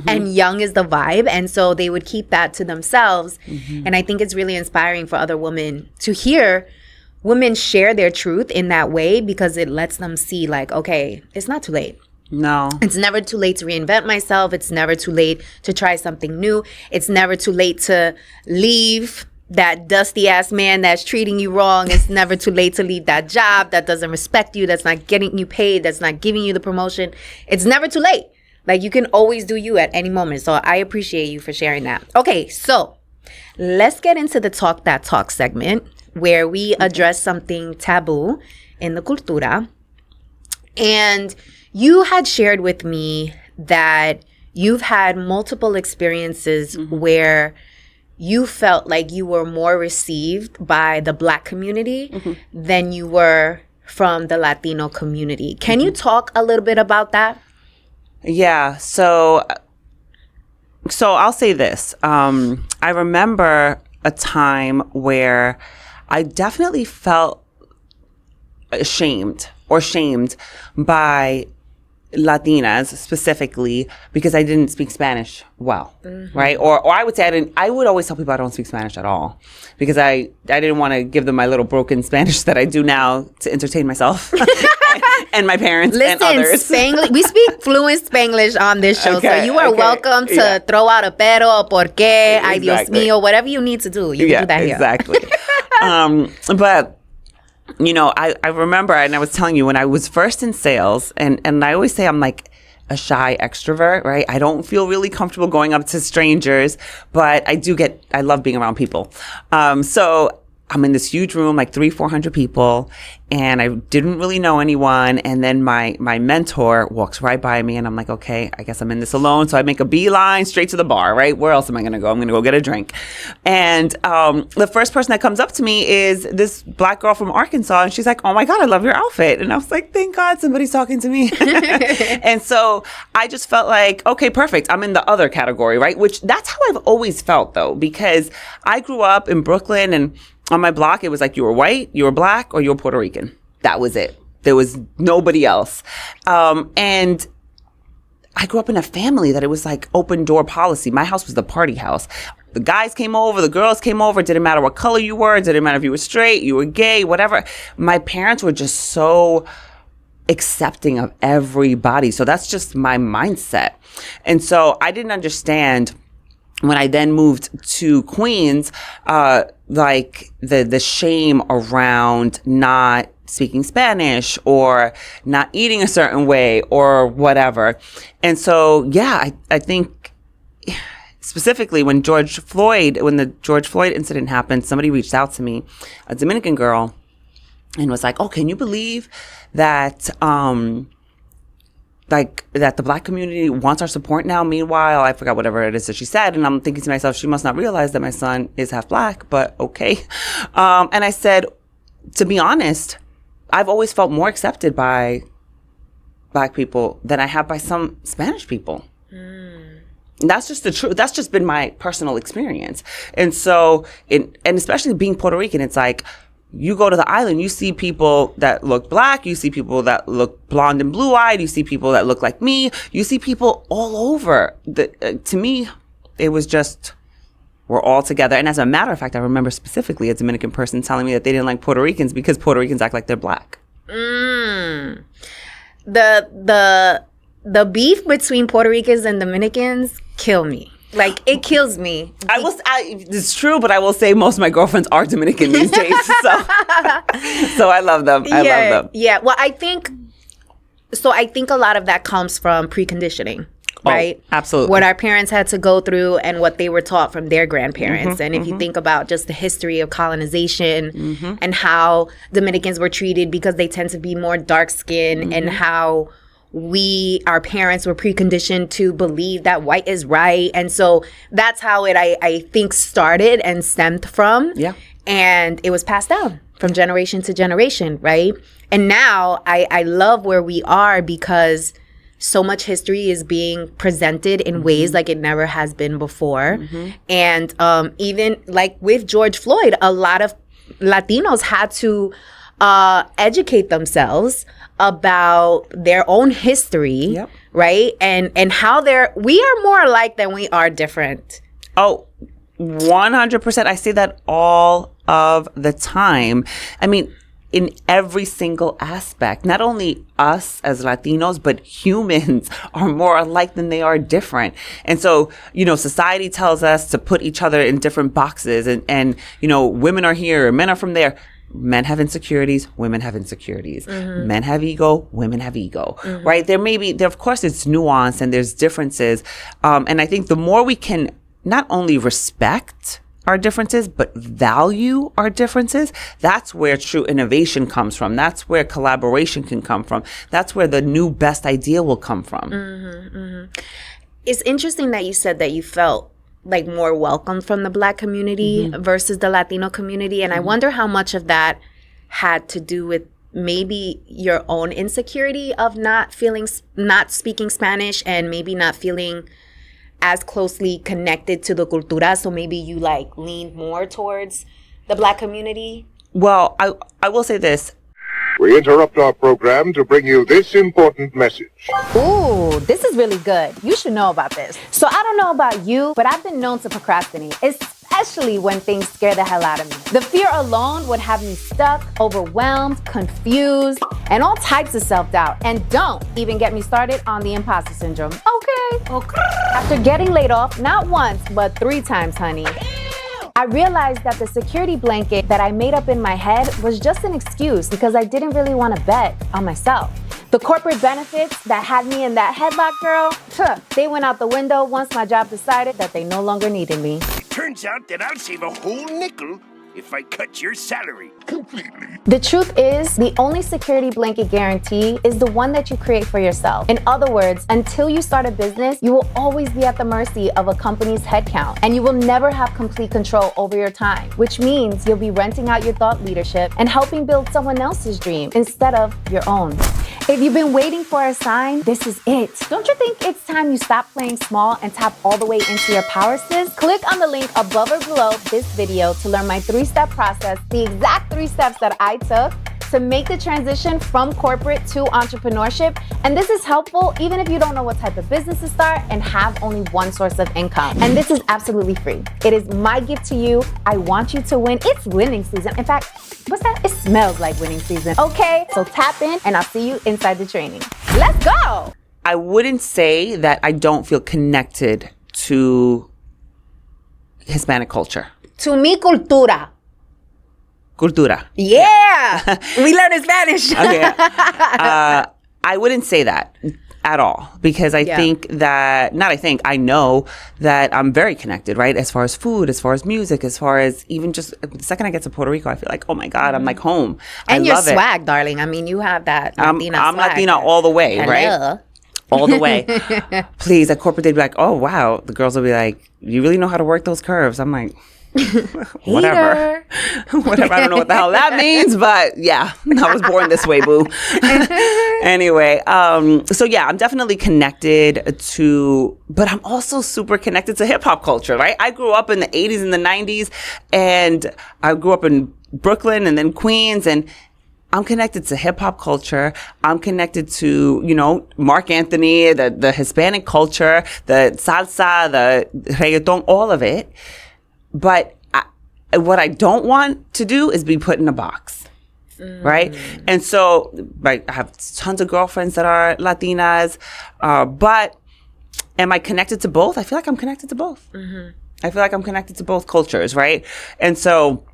and young is the vibe. And so they would keep that to themselves. And I think it's really inspiring for other women to hear women share their truth in that way, because it lets them see like, okay, it's not too late. No. It's never too late to reinvent myself. It's never too late to try something new. It's never too late to leave that dusty ass man that's treating you wrong. It's never too late to leave that job that doesn't respect you, that's not getting you paid, that's not giving you the promotion. It's never too late. Like, you can always do you at any moment. So I appreciate you for sharing that. Okay, so let's get into the Talk That Talk segment, where we address something taboo in the cultura. And you had shared with me that you've had multiple experiences where you felt like you were more received by the Black community than you were from the Latino community. Can you talk a little bit about that? Yeah. So I'll say this. I remember a time where I definitely felt ashamed or shamed by Latinas specifically because I didn't speak Spanish well, right? Or I would say I would always tell people I don't speak Spanish at all because I didn't want to give them my little broken Spanish that I do now to entertain myself and my parents and others. Spanglish, we speak fluent Spanglish on this show, so you are welcome to throw out a pero, por qué, ay Dios mío, whatever you need to do. You can do that here. Exactly. But I remember, and I was telling you, when I was first in sales, and I always say I'm like a shy extrovert, right? I don't feel really comfortable going up to strangers, but I love being around people. So I'm in this huge room, like 300-400 people, and I didn't really know anyone. And then my mentor walks right by me, and I'm like, okay, I guess I'm in this alone. So I make a beeline straight to the bar, right? Where else am I going to go? I'm going to go get a drink. And the first person that comes up to me is this Black girl from Arkansas, and she's like, oh my God, I love your outfit. And I was like, thank God somebody's talking to me. And so I just felt like, okay, perfect. I'm in the other category, right? Which that's how I've always felt, though, because I grew up in Brooklyn, and on my block, it was like you were white, you were Black, or you were Puerto Rican. That was it. There was nobody else. And I grew up in a family that it was like open door policy. My house was the party house. The guys came over, the girls came over. It didn't matter what color you were. It didn't matter if you were straight, you were gay, whatever. My parents were just so accepting of everybody. So that's just my mindset. And so I didn't understand when I then moved to Queens, like the shame around not speaking Spanish or not eating a certain way or whatever. And so, yeah, I think specifically when the George Floyd incident happened, somebody reached out to me, a Dominican girl, and was like, oh, can you believe that like that the Black community wants our support now. Meanwhile, I forgot whatever it is that she said, and I'm thinking to myself, she must not realize that my son is half Black, but okay. And I said, to be honest, I've always felt more accepted by Black people than I have by some Spanish people. And that's just the truth. That's just been my personal experience. And so, and especially being Puerto Rican, it's like, you go to the island, you see people that look Black, you see people that look blonde and blue-eyed, you see people that look like me, you see people all over. To me, it was just, we're all together. And as a matter of fact, I remember specifically a Dominican person telling me that they didn't like Puerto Ricans because Puerto Ricans act like they're Black. The beef between Puerto Ricans and Dominicans kill me. Like, it kills me. It's true, but I will say most of my girlfriends are Dominican these days. So I love them. I love them. Yeah. Well, I think a lot of that comes from preconditioning, right? Oh, absolutely. What our parents had to go through and what they were taught from their grandparents. And if you think about just the history of colonization and how Dominicans were treated because they tend to be more dark-skinned and how our parents were preconditioned to believe that white is right. And so that's how it, I think, started and stemmed from. Yeah. And it was passed down from generation to generation, right? And now I love where we are because so much history is being presented in ways like it never has been before. And even like with George Floyd, a lot of Latinos had to educate themselves about their own history, right? And how we are more alike than we are different. Oh, 100%. I say that all of the time. I mean, in every single aspect, not only us as Latinos, but humans are more alike than they are different. And so, society tells us to put each other in different boxes and women are here, men are from there. Men have insecurities, women have insecurities. Men have ego, women have ego, right? Of course, it's nuanced and there's differences. And I think the more we can not only respect our differences, but value our differences, that's where true innovation comes from. That's where collaboration can come from. That's where the new best idea will come from. It's interesting that you said that you felt like more welcome from the Black community versus the Latino community. And I wonder how much of that had to do with maybe your own insecurity of not speaking Spanish and maybe not feeling as closely connected to the cultura. So maybe you like leaned more towards the Black community. Well, I will say this. We interrupt our program to bring you this important message. Ooh, this is really good. You should know about this. So I don't know about you, but I've been known to procrastinate, especially when things scare the hell out of me. The fear alone would have me stuck, overwhelmed, confused, and all types of self-doubt. And don't even get me started on the imposter syndrome. Okay. After getting laid off, not once, but 3 times, honey, I realized that the security blanket that I made up in my head was just an excuse because I didn't really want to bet on myself. The corporate benefits that had me in that headlock, girl, they went out the window once my job decided that they no longer needed me. Turns out that I'll save a whole nickel if I cut your salary completely. The truth is, the only security blanket guarantee is the one that you create for yourself. In other words, until you start a business, you will always be at the mercy of a company's headcount, and you will never have complete control over your time, which means you'll be renting out your thought leadership and helping build someone else's dream instead of your own. If you've been waiting for a sign, this is it. Don't you think it's time you stop playing small and tap all the way into your power, sis? Click on the link above or below this video to learn my 3-step process, the exact 3 steps that I took to make the transition from corporate to entrepreneurship. And this is helpful even if you don't know what type of business to start and have only one source of income. And this is absolutely free. It is my gift to you. I want you to win. It's winning season. In fact, what's that? It smells like winning season. Okay, so tap in and I'll see you inside the training. Let's go. I wouldn't say that I don't feel connected to Hispanic culture. To mi cultura. Cultura. Yeah. We learned in Spanish. Okay. I wouldn't say that at all because I know that I'm very connected, right? As far as food, as far as music, as far as even just the second I get to Puerto Rico, I feel like, oh my God, I'm like home. And I your love swag, darling. I mean, you have that Latina I'm swag. Latina all the way, Hello. right? all the way. Please, at corporate, they'd be like, oh, wow. The girls will be like, you really know how to work those curves? I'm like, whatever. Whatever. I don't know what the hell that means, but yeah, I was born this way, boo. Anyway, so yeah, I'm definitely connected to, but I'm also super connected to hip hop culture, right? I grew up in the 80s and the 90s, and I grew up in Brooklyn and then Queens, and I'm connected to hip hop culture. I'm connected to, you know, Mark Anthony, the Hispanic culture, the salsa, the reggaeton, all of it. But what I don't want to do is be put in a box, right? And so, like, I have tons of girlfriends that are Latinas, but am I connected to both? I feel like I'm connected to both. I feel like I'm connected to both cultures, right? And so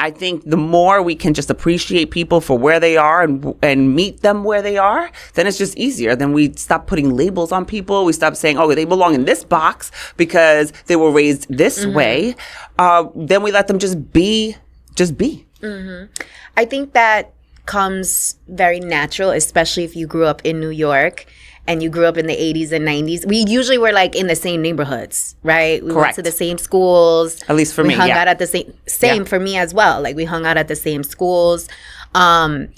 I think the more we can just appreciate people for where they are and meet them where they are, then it's just easier. Then we stop putting labels on people. We stop saying, oh, they belong in this box because they were raised this way. Then we let them just be. I think that comes very natural, especially if you grew up in New York and you grew up in the 80s and 90s. We usually were like in the same neighborhoods, right? We went to the same schools. At least for me, we hung out at the same for me as well. Like we hung out at the same schools.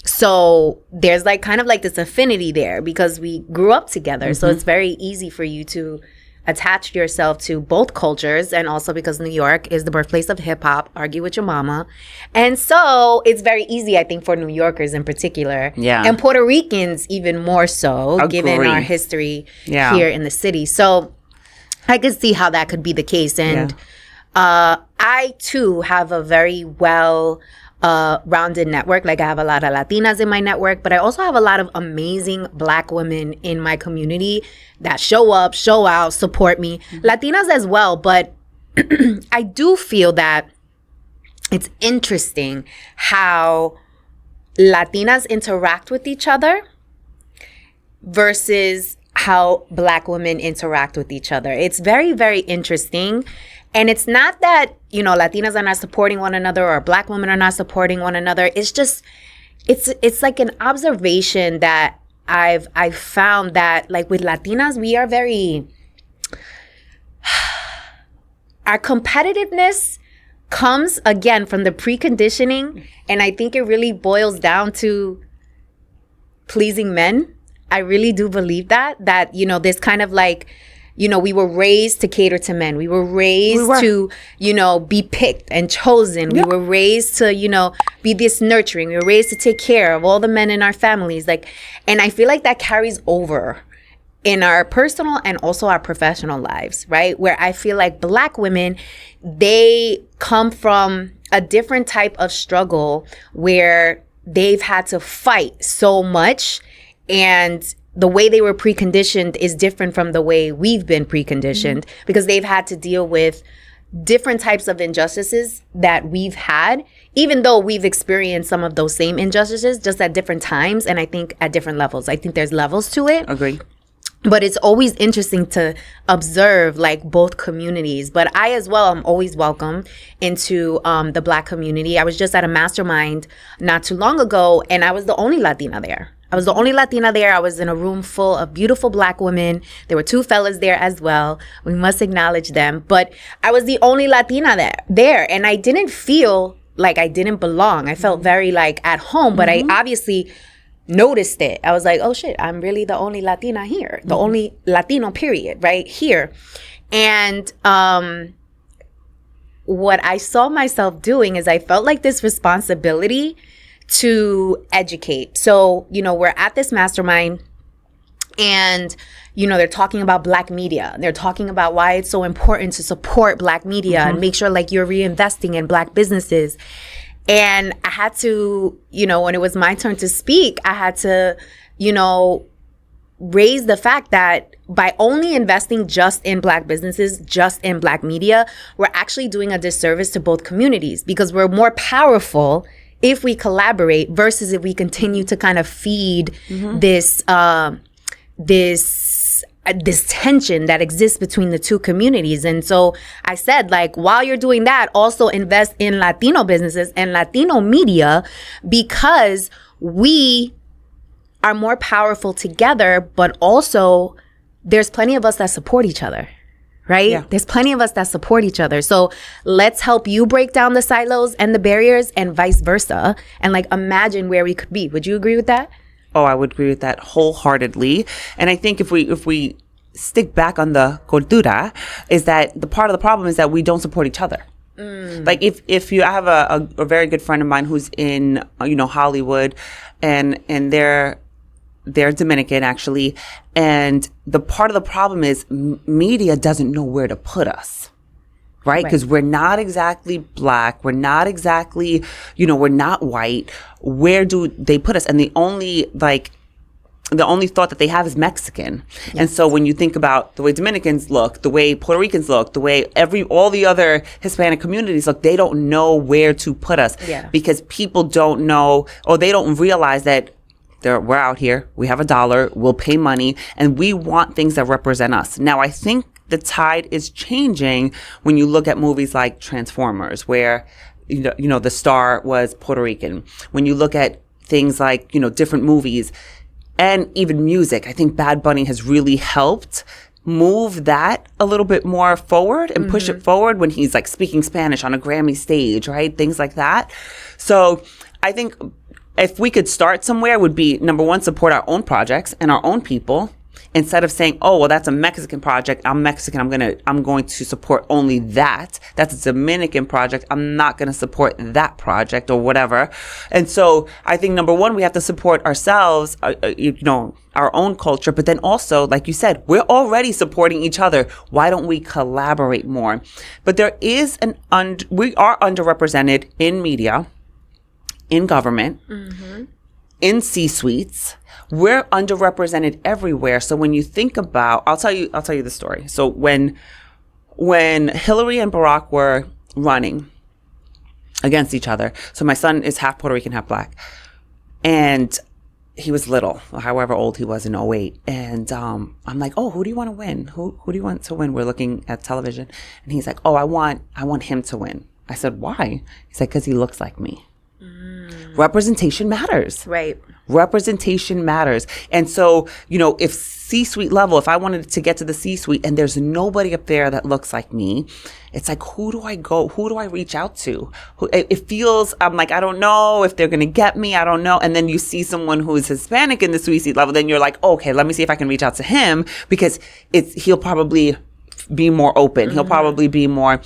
So there's like kind of like this affinity there because we grew up together. So it's very easy for you to attach yourself to both cultures, and also because New York is the birthplace of hip hop, argue with your mama. And so it's very easy, I think, for New Yorkers in particular. Yeah. And Puerto Ricans even more so, given our history here in the city. So I could see how that could be the case. And I too have a very rounded network. Like I have a lot of Latinas in my network, but I also have a lot of amazing Black women in my community that show up, show out, support me. Latinas as well, but I do feel that it's interesting how Latinas interact with each other versus how Black women interact with each other. It's very, very interesting. And it's not that, you know, Latinas are not supporting one another or Black women are not supporting one another. It's just, it's like an observation that I've found that, like, with Latinas, we are very, our competitiveness comes, again, from the preconditioning. And I think it really boils down to pleasing men. I really do believe that, you know, this kind of like, you know, we were raised to cater to men. We were raised to, you know, be picked and chosen. We were raised to, you know, be this nurturing. We were raised to take care of all the men in our families. Like, and I feel like that carries over in our personal and also our professional lives, right? Where I feel like Black women, they come from a different type of struggle where they've had to fight so much, and the way they were preconditioned is different from the way we've been preconditioned, because they've had to deal with different types of injustices that we've had, even though we've experienced some of those same injustices, just at different times, and I think at different levels. I think there's levels to it. Agree. But it's always interesting to observe like both communities. But I as well am always welcome into the Black community. I was just at a mastermind not too long ago, and I was the only Latina there. I was in a room full of beautiful Black women. There were two fellas there as well. We must acknowledge them. But I was the only Latina there. And I didn't feel like I didn't belong. I felt very like at home, but I obviously noticed it. I was like, oh shit, I'm really the only Latina here. The only Latino period, right here. And what I saw myself doing is I felt like this responsibility to educate. So, you know, we're at this mastermind and, you know, they're talking about Black media. They're talking about why it's so important to support Black media and make sure like you're reinvesting in Black businesses. And I had to, you know, when it was my turn to speak, I had to, you know, raise the fact that by only investing just in Black businesses, just in Black media, we're actually doing a disservice to both communities, because we're more powerful if we collaborate versus if we continue to kind of feed this tension that exists between the two communities. And so I said, like, while you're doing that, also invest in Latino businesses and Latino media, because we are more powerful together, but also there's plenty of us that support each other, right? Yeah. There's plenty of us that support each other. So let's help you break down the silos and the barriers and vice versa. And like imagine where we could be. Would you agree with that? Oh, I would agree with that wholeheartedly. And I think if we stick back on the cultura, is that the part of the problem is that we don't support each other. Like if you have a very good friend of mine who's in Hollywood, and they're Dominican actually, and the part of the problem is media doesn't know where to put us. Right? Because we're not exactly black. We're not exactly, we're not white. Where do they put us? And the only thought that they have is Mexican. Yes. And so when you think about the way Dominicans look, the way Puerto Ricans look, the way all the other Hispanic communities look, they don't know where to put us. Yeah. Because people don't know, or they don't realize that we're out here, we have $1, we'll pay money, and we want things that represent us. Now, I think the tide is changing when you look at movies like Transformers, where, the star was Puerto Rican. When you look at things like, different movies and even music, I think Bad Bunny has really helped move that a little bit more forward and push it forward when he's like speaking Spanish on a Grammy stage, right? Things like that. So I think if we could start somewhere, would be number one, support our own projects and our own people. Instead of saying, oh, well, that's a Mexican project. I'm Mexican. I'm going to support only that. That's a Dominican project. I'm not going to support that project or whatever. And so I think number one, we have to support ourselves, our own culture. But then also, like you said, we're already supporting each other. Why don't we collaborate more? But there is we are underrepresented in media, in government, in C-suites. We're underrepresented everywhere. So when you think about, I'll tell you the story. So when Hillary and Barack were running against each other, so my son is half Puerto Rican, half black, and he was little, however old he was in '08. And I'm like, oh, who do you want to win? Who do you want to win? We're looking at television, and he's like, oh, I want him to win. I said, why? He's like, because he looks like me. Representation matters. Right. Representation matters. And so, if C-suite level, if I wanted to get to the C-suite and there's nobody up there that looks like me, it's like, who do I go? Who do I reach out to? It feels, I'm like, I don't know if they're going to get me. I don't know. And then you see someone who's Hispanic in the C-suite level, then you're like, okay, let me see if I can reach out to him, because he'll probably be more open. He'll probably be more,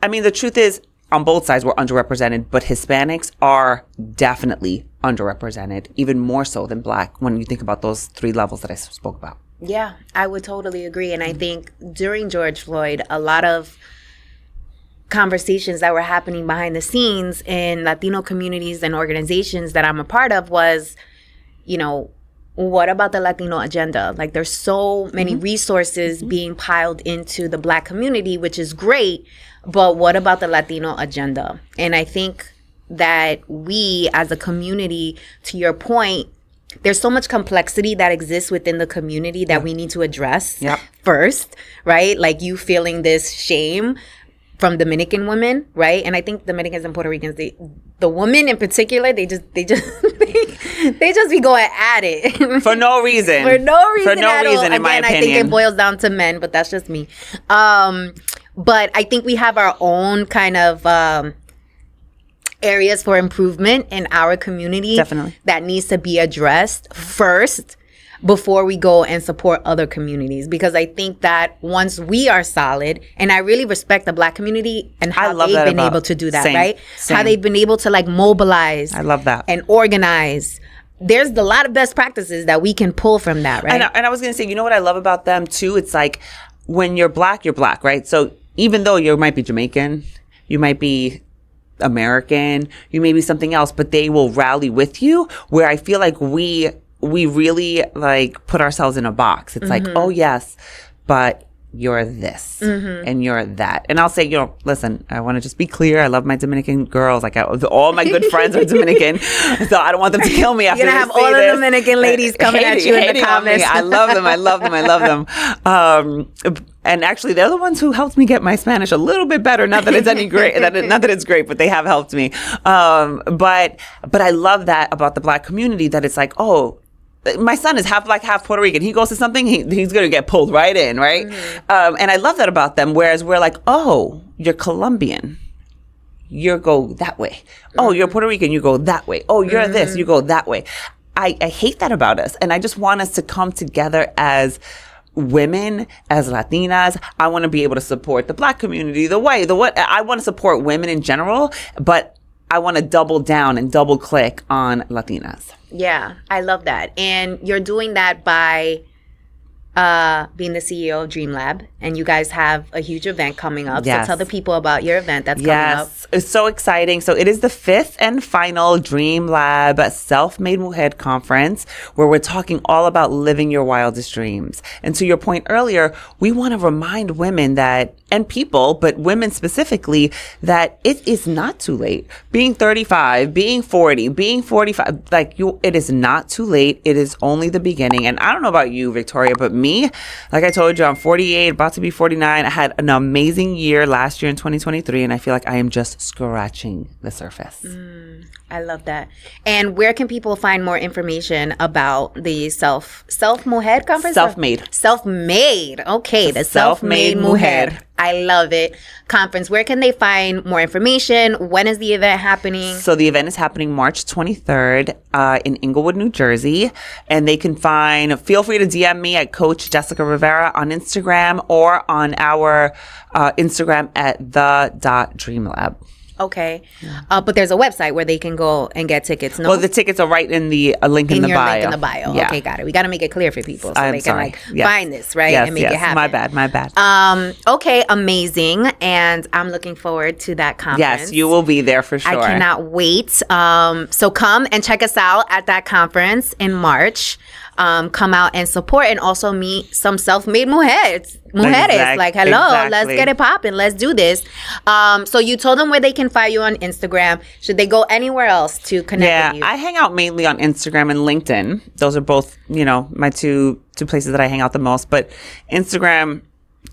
the truth is, on both sides, we're underrepresented, but Hispanics are definitely underrepresented, even more so than black, when you think about those three levels that I spoke about. Yeah, I would totally agree. And I think during George Floyd, a lot of conversations that were happening behind the scenes in Latino communities and organizations that I'm a part of was, what about the Latino agenda? Like, there's so many resources being piled into the Black community, which is great, but what about the Latino agenda? And I think that we as a community, to your point, there's so much complexity that exists within the community that we need to address first, right? Like, you feeling this shame from Dominican women, right? And I think Dominicans and Puerto Ricans, the women in particular, they just they just be going at it for no reason. For no reason at all. In my opinion, I think it boils down to men, but that's just me. But I think we have our own kind of areas for improvement in our community. Definitely. That needs to be addressed first before we go and support other communities. Because I think that once we are solid, and I really respect the Black community and how they've been able to do that, right? How they've been able to mobilize. I love that. And organize. There's a lot of best practices that we can pull from that, right? And I was going to say, what I love about them too? It's like, when you're black, right? So even though you might be Jamaican, you might be American, you may be something else, but they will rally with you, where I feel like we really put ourselves in a box. It's like, oh yes, but you're this and you're that. And I'll say, listen, I want to just be clear. I love my Dominican girls. All my good friends are Dominican, so I don't want them to kill me after you're gonna have all the Dominican ladies coming at you in the comments. I love them. And actually, they're the ones who helped me get my Spanish a little bit better. Not that it's not that it's great, but they have helped me. But I love that about the Black community, that it's like, oh, my son is half black, half Puerto Rican. He goes to something, he's going to get pulled right in, right? And I love that about them. Whereas we're like, oh, you're Colombian, you go that way. Oh, you're Puerto Rican, you go that way. Oh, you're this, you go that way. I hate that about us. And I just want us to come together as women, as Latinas. I want to be able to support the black community, the white, the what. I want to support women in general, but I want to double down and double click on Latinas. Yeah, I love that. And you're doing that by being the CEO of Dream Lab. And you guys have a huge event coming up. Yes. So tell the people about your event that's coming up. Yes, it's so exciting. So it is the 5th and final Dream Lab Self-Made Mujer Conference, where we're talking all about living your wildest dreams. And to your point earlier, we want to remind women that, and people, but women specifically, that it is not too late. Being 35, being 40, being 45, it is not too late. It is only the beginning. And I don't know about you, Victoria, but me, like I told you, I'm 48, about to be 49. I had an amazing year last year in 2023, and I feel like I am just scratching the surface. I love that. And where can people find more information about the Self-Mujer Conference? Self-Made. Okay, the Self-Made Mujer. I love it. Conference. Where can they find more information? When is the event happening? So the event is happening March 23rd in Inglewood, New Jersey. And they can feel free to DM me at Coach Jessica Rivera on Instagram or on our Instagram at the.dreamlab. Okay. But there's a website where they can go and get tickets. No? Well, the tickets are right in the link in the bio. Link in the bio. Yeah. Okay, got it. We got to make it clear for people so they can Yes. find this, right? Yes, and make it happen. My bad. Okay, amazing. And I'm looking forward to that conference. Yes, you will be there for sure. I cannot wait. So come and check us out at that conference in March. Come out and support and also meet some self-made mujeres. Like, hello, let's get it popping. Let's do this. So you told them where they can find you on Instagram. Should they go anywhere else to connect with you? Yeah, I hang out mainly on Instagram and LinkedIn. Those are both, my two places that I hang out the most. But Instagram,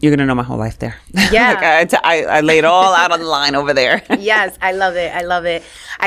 you're going to know my whole life there. Yeah. I lay it all out on the line over there. Yes, I love it. I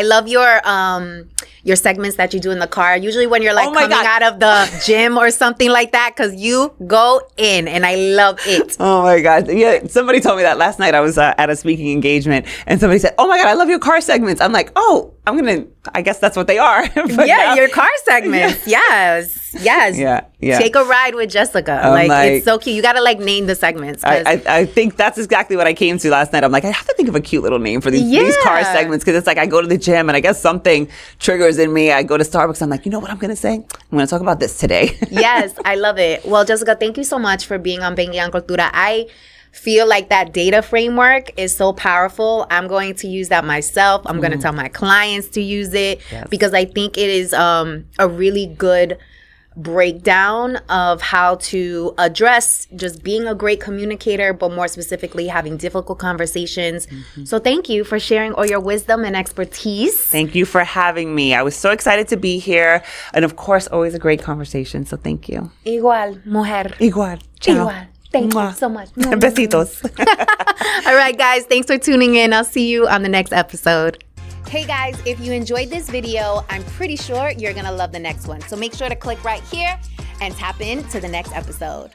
love your segments that you do in the car. Usually when you're coming out of the gym or something like that, because you go in and I love it. Oh my God. Yeah, somebody told me that last night. I was at a speaking engagement and somebody said, oh my God, I love your car segments. I'm like, I guess that's what they are. Your car segments. Yes. Yeah. Take a ride with Jessica. It's so cute. You got to name the segments. I think that's exactly what I came to last night. I'm like, I have to think of a cute little name for these car segments, because it's like I go to the gym and I guess something triggers in me. I go to Starbucks. I'm like, you know what I'm going to say? I'm going to talk about this today. Yes, I love it. Well, Jessica, thank you so much for being on Banking on Cultura. I feel like that data framework is so powerful. I'm going to use that myself. I'm going to tell my clients to use it because I think it is a really good breakdown of how to address just being a great communicator, but more specifically having difficult conversations. So thank you for sharing all your wisdom and expertise. Thank you for having me. I was so excited to be here. And of course, always a great conversation. So thank you. Igual, mujer. Igual. Ciao. Igual. Thank you so much. Besitos. All right, guys. Thanks for tuning in. I'll see you on the next episode. Hey guys, if you enjoyed this video, I'm pretty sure you're going to love the next one. So make sure to click right here and tap into the next episode.